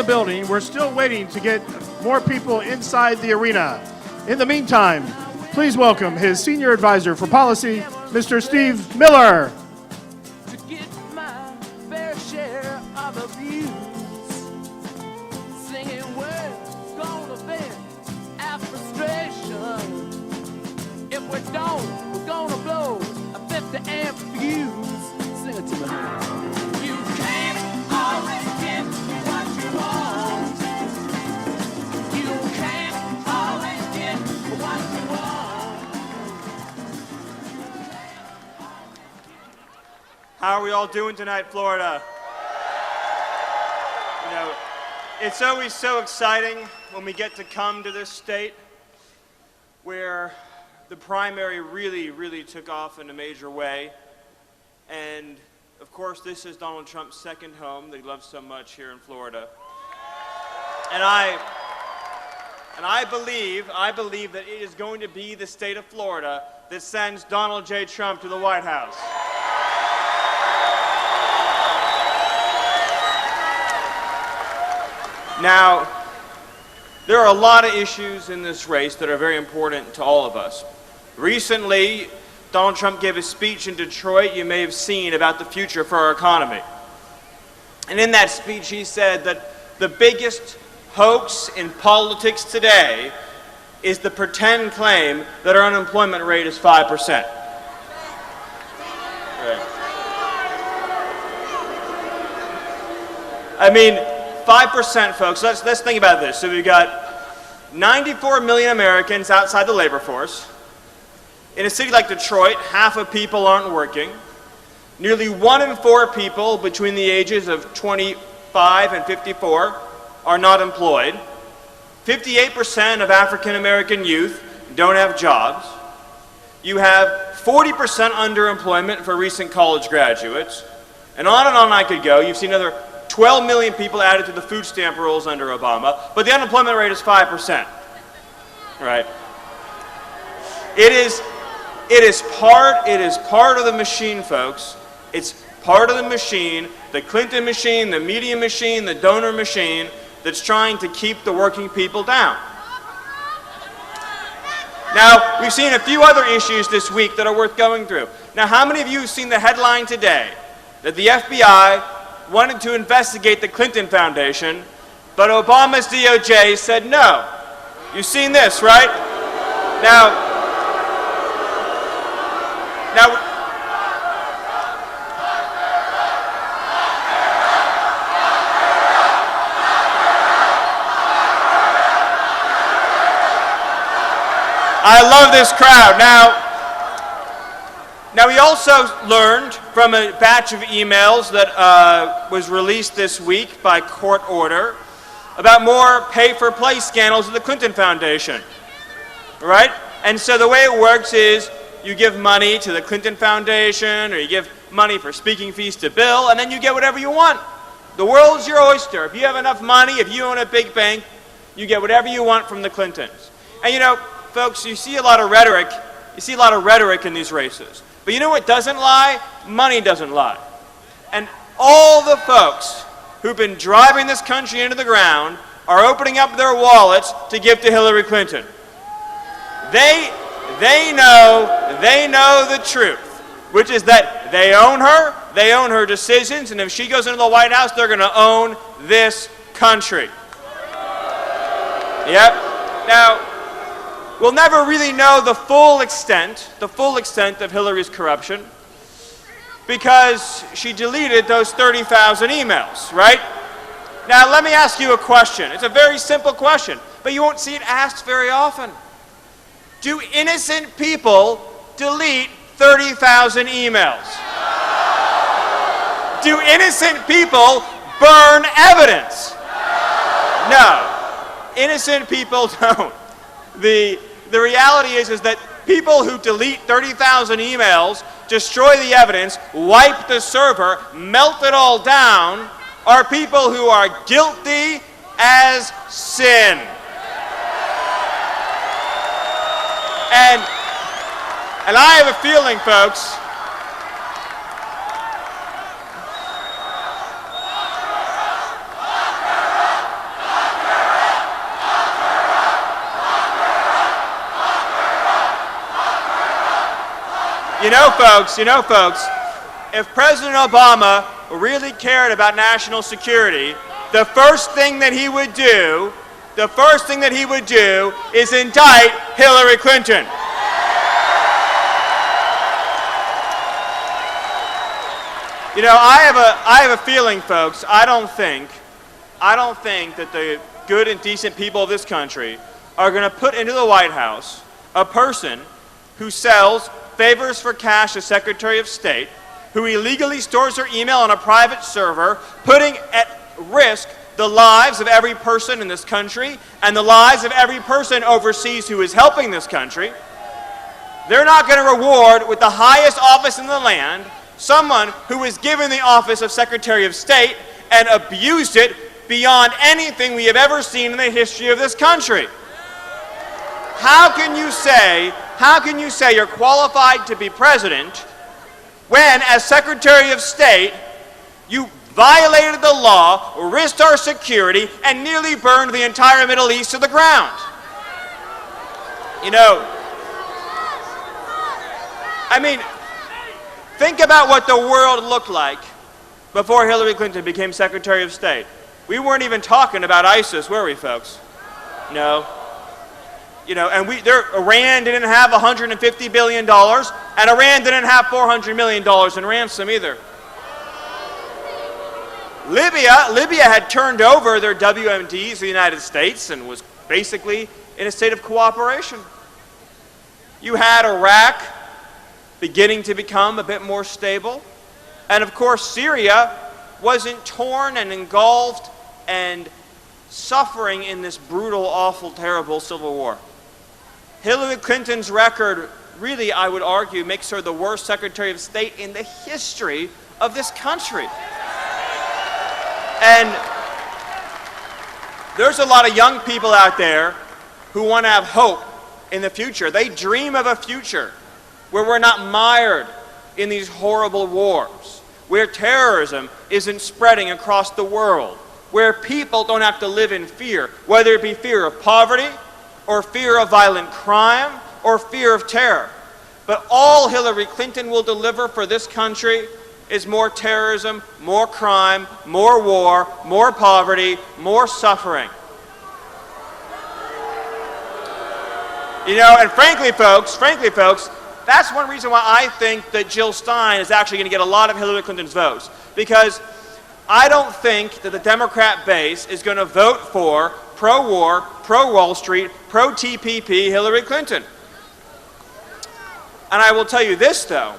the building. We're still waiting to get more people inside the arena. In the meantime, please welcome his senior advisor for policy, Mr. Steve Miller. To get my fair share of abuse, singing words gonna vent our frustration. If we don't, we're gonna blow a 50 amp fuse. Sing it to me, honey. You can't always get what you want. You can't always get what you want. How are we all doing tonight, Florida? You know, it's always so exciting when we get to come to this state where the primary really took off in a major way. And of course, this is Donald Trump's second home that he loves so much here in Florida. And I believe that it is going to be the state of Florida that sends Donald J. Trump to the White House. Now, there are a lot of issues in this race that are very important to all of us. Recently, Donald Trump gave a speech in Detroit you may have seen about the future for our economy. And in that speech, he said that the biggest hoax in politics today is the pretend claim that our unemployment rate is 5%. Right. I mean, 5%, folks. Let's think about this. So we've got 94 million Americans outside the labor force. In a city like Detroit, half of people aren't working. Nearly 1 in 4 people between the ages of 25 and 54 are not employed. 58% of African American youth don't have jobs. You have 40% underemployment for recent college graduates. And on I could go. You've seen another 12 million people added to the food stamp rules under Obama, but the unemployment rate is 5%. Right? It is part of the machine, folks. It's part of the machine, the Clinton machine, the media machine, the donor machine, that's trying to keep the working people down. Now, we've seen a few other issues this week that are worth going through. Now, how many of you have seen the headline today that the FBI wanted to investigate the Clinton Foundation, but Obama's DOJ said no? You've seen this, right? Now, I love this crowd. Now we also learned from a batch of emails that was released this week by court order about more pay-for-play scandals at the Clinton Foundation, right? And so the way it works is you give money to the Clinton Foundation, or you give money for speaking fees to Bill, and then you get whatever you want. The world's your oyster. If you have enough money, if you own a big bank, you get whatever you want from the Clintons. And you know, folks, you see a lot of rhetoric. You see a lot of rhetoric in these races. But you know what doesn't lie? Money doesn't lie. And all the folks who've been driving this country into the ground are opening up their wallets to give to Hillary Clinton. They know the truth, which is that they own her decisions, and if she goes into the White House, they're going to own this country. Yep. Now, we'll never really know the full extent of Hillary's corruption because she deleted those 30,000 emails, right? Now, let me ask you a question. It's a very simple question, but you won't see it asked very often. Do innocent people delete 30,000 emails? Do innocent people burn evidence? No. Innocent people don't. The reality is that people who delete 30,000 emails, destroy the evidence, wipe the server, melt it all down, are people who are guilty as sin. And I have a feeling, folks, You know, folks, if President Obama really cared about national security, the first thing that he would do is indict Hillary Clinton. You know, I have a feeling, folks, I don't think that the good and decent people of this country are going to put into the White House a person who sells favors for cash as Secretary of State, who illegally stores her email on a private server, putting at risk the lives of every person in this country and the lives of every person overseas who is helping this country. They're not going to reward with the highest office in the land someone who was given the office of Secretary of State and abused it beyond anything we have ever seen in the history of this country. How can you say you're qualified to be president when, as Secretary of State, you violated the law, risked our security, and nearly burned the entire Middle East to the ground? You know, I mean, think about what the world looked like before Hillary Clinton became Secretary of State. We weren't even talking about ISIS, were we, folks? No. You know, and Iran didn't have $150 billion, and Iran didn't have $400 million in ransom either. Libya had turned over their WMDs to the United States and was basically in a state of cooperation. You had Iraq beginning to become a bit more stable. And of course, Syria wasn't torn and engulfed and suffering in this brutal, awful, terrible civil war. Hillary Clinton's record really, I would argue, makes her the worst Secretary of State in the history of this country. And there's a lot of young people out there who want to have hope in the future. They dream of a future where we're not mired in these horrible wars, where terrorism isn't spreading across the world, where people don't have to live in fear, whether it be fear of poverty, or fear of violent crime, or fear of terror. But all Hillary Clinton will deliver for this country is more terrorism, more crime, more war, more poverty, more suffering. You know, and frankly, folks, that's one reason why I think that Jill Stein is actually going to get a lot of Hillary Clinton's votes. Because I don't think that the Democrat base is going to vote for pro-war, pro-Wall Street, pro-TPP Hillary Clinton. And I will tell you this, though.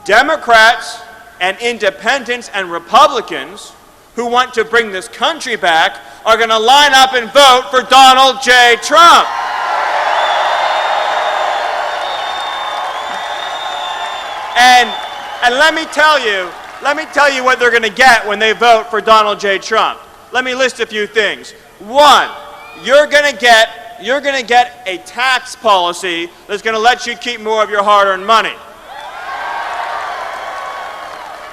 Democrats and independents and Republicans who want to bring this country back are going to line up and vote for Donald J. Trump. And let me tell you what they're going to get when they vote for Donald J. Trump. Let me list a few things. One, you're going to get a tax policy that's going to let you keep more of your hard-earned money.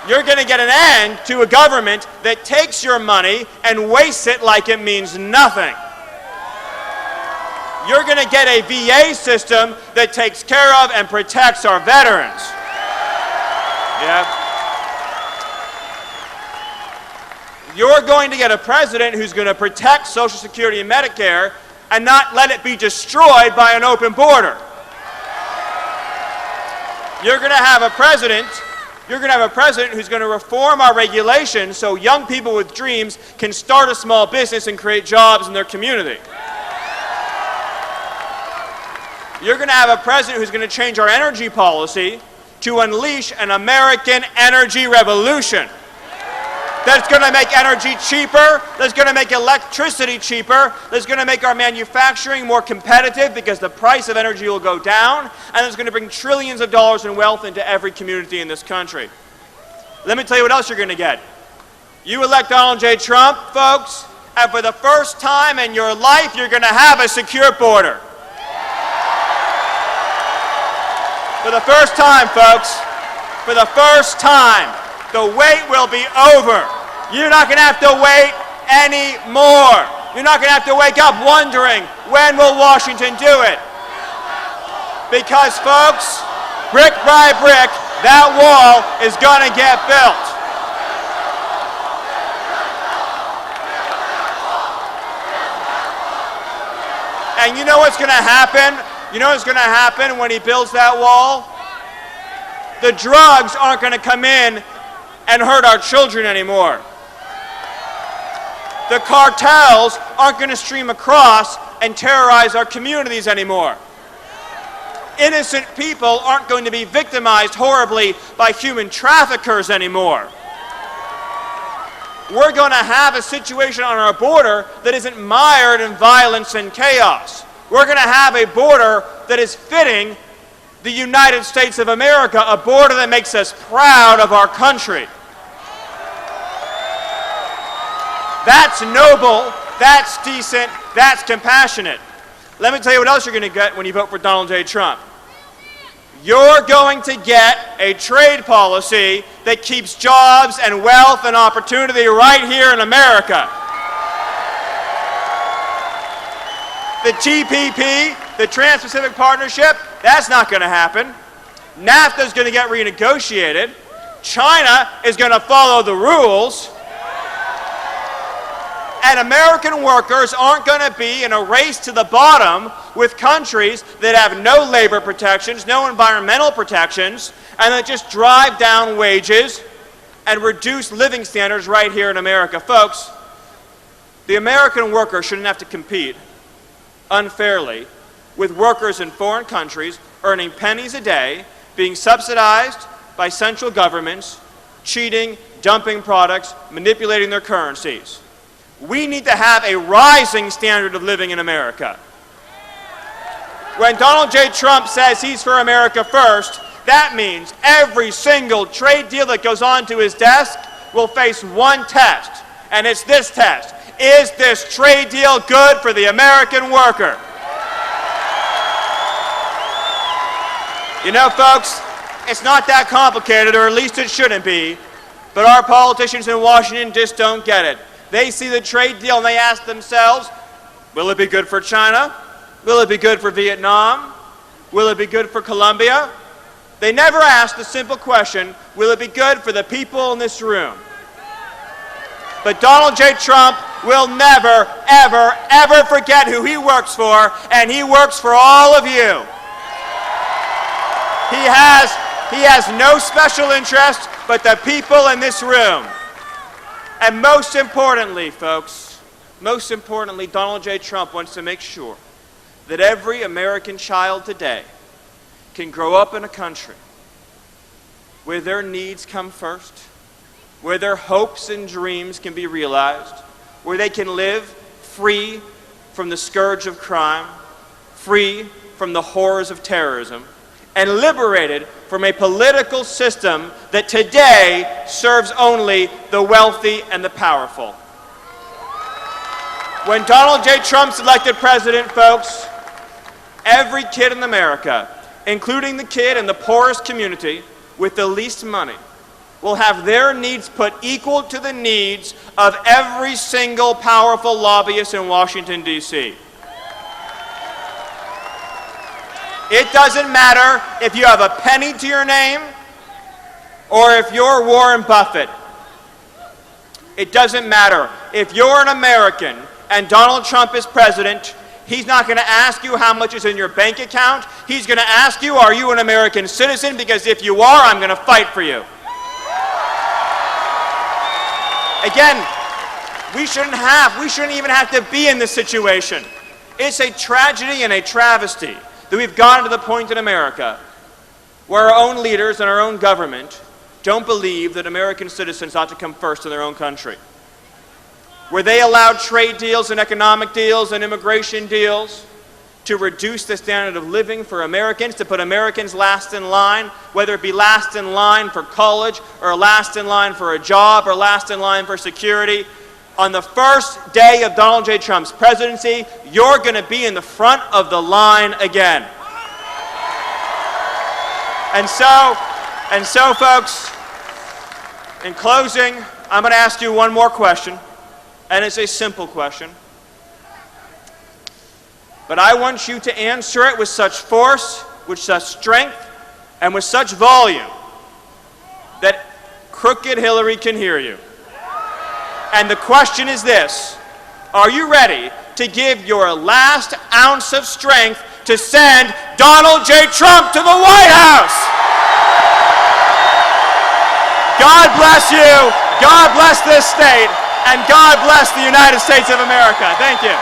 You're going to get an end to a government that takes your money and wastes it like it means nothing. You're going to get a VA system that takes care of and protects our veterans. Yeah. You're going to get a president who's going to protect Social Security and Medicare and not let it be destroyed by an open border. You're going to have a president who's going to reform our regulations so young people with dreams can start a small business and create jobs in their community. You're going to have a president who's going to change our energy policy to unleash an American energy revolution that's going to make energy cheaper, that's going to make electricity cheaper, that's going to make our manufacturing more competitive because the price of energy will go down, and it's going to bring trillions of dollars in wealth into every community in this country. Let me tell you what else you're going to get. You elect Donald J. Trump, folks, and for the first time in your life, you're going to have a secure border. For the first time, folks, for the first time, the wait will be over. You're not going to have to wait anymore. You're not going to have to wake up wondering, when will Washington do it? Because, folks, brick by brick, that wall is going to get built. And you know what's going to happen? You know what's going to happen when he builds that wall? The drugs aren't going to come in and hurt our children anymore. The cartels aren't going to stream across and terrorize our communities anymore. Innocent people aren't going to be victimized horribly by human traffickers anymore. We're going to have a situation on our border that isn't mired in violence and chaos. We're going to have a border that is fitting the United States of America, a border that makes us proud of our country. That's noble, that's decent, that's compassionate. Let me tell you what else you're going to get when you vote for Donald J. Trump. You're going to get a trade policy that keeps jobs and wealth and opportunity right here in America. The TPP, the Trans-Pacific Partnership, that's not going to happen. NAFTA is going to get renegotiated. China is going to follow the rules. And American workers aren't going to be in a race to the bottom with countries that have no labor protections, no environmental protections, and that just drive down wages and reduce living standards right here in America. Folks, the American worker shouldn't have to compete unfairly with workers in foreign countries earning pennies a day, being subsidized by central governments, cheating, dumping products, manipulating their currencies. We need to have a rising standard of living in America. When Donald J. Trump says he's for America first, that means every single trade deal that goes onto his desk will face one test, and it's this test. Is this trade deal good for the American worker? You know, folks, it's not that complicated, or at least it shouldn't be, but our politicians in Washington just don't get it. They see the trade deal and they ask themselves, will it be good for China? Will it be good for Vietnam? Will it be good for Colombia? They never ask the simple question, will it be good for the people in this room? But Donald J. Trump will never, ever, ever forget who he works for, and he works for all of you. He has no special interest but the people in this room. And most importantly, folks, most importantly, Donald J. Trump wants to make sure that every American child today can grow up in a country where their needs come first, where their hopes and dreams can be realized, where they can live free from the scourge of crime, free from the horrors of terrorism, and liberated from a political system that today serves only the wealthy and the powerful. When Donald J. Trump's elected president, folks, every kid in America, including the kid in the poorest community with the least money, will have their needs put equal to the needs of every single powerful lobbyist in Washington, D.C. It doesn't matter if you have a penny to your name or if you're Warren Buffett. It doesn't matter. If you're an American and Donald Trump is president, he's not going to ask you how much is in your bank account. He's going to ask you, are you an American citizen? Because if you are, I'm going to fight for you. Again, we shouldn't even have to be in this situation. It's a tragedy and a travesty that we've gotten to the point in America where our own leaders and our own government don't believe that American citizens ought to come first in their own country. Where they allow trade deals and economic deals and immigration deals to reduce the standard of living for Americans, to put Americans last in line, whether it be last in line for college or last in line for a job or last in line for security. On the first day of Donald J. Trump's presidency, you're going to be in the front of the line again. And so, folks, in closing, I'm going to ask you one more question, and it's a simple question. But I want you to answer it with such force, with such strength, and with such volume that crooked Hillary can hear you. And the question is this: are you ready to give your last ounce of strength to send Donald J. Trump to the White House? God bless you, God bless this state, and God bless the United States of America. Thank you.